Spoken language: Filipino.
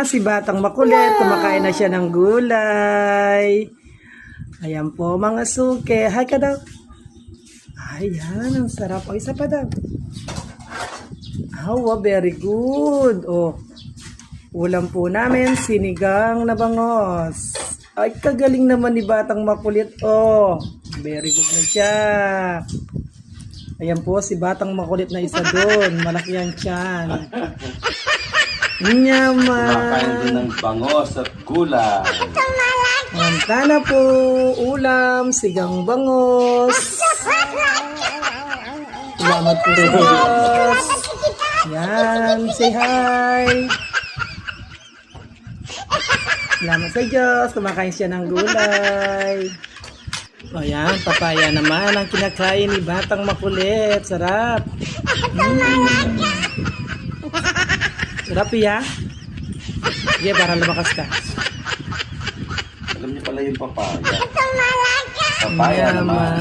si Batang Makulit. Kumakain na siya ng gulay. Ayan po mga suke. Hi ka daw. Ayan, ang sarap. O, isa pa daw. Oh, very good. Oh, ulam po namin, sinigang na bangos. Ay, kagaling naman ni Batang Makulit. Oh, very good na siya. Ayan po, si Batang Makulit na isa doon. Malaki ang tiyan. Kumakain Nyaman. din ng bangos at gulay. Mantana po, ulam, sigang bangos. Salamat po sa Diyos. Yan, say hi. Salamat sa Diyos, kumakain siya ng gulay. O yan, papaya naman ang kinakain ni Batang Makulit. Sarap. Sarap ya. Sige, para lumakas ka. Alam niyo pala yung papaya. Papaya naman.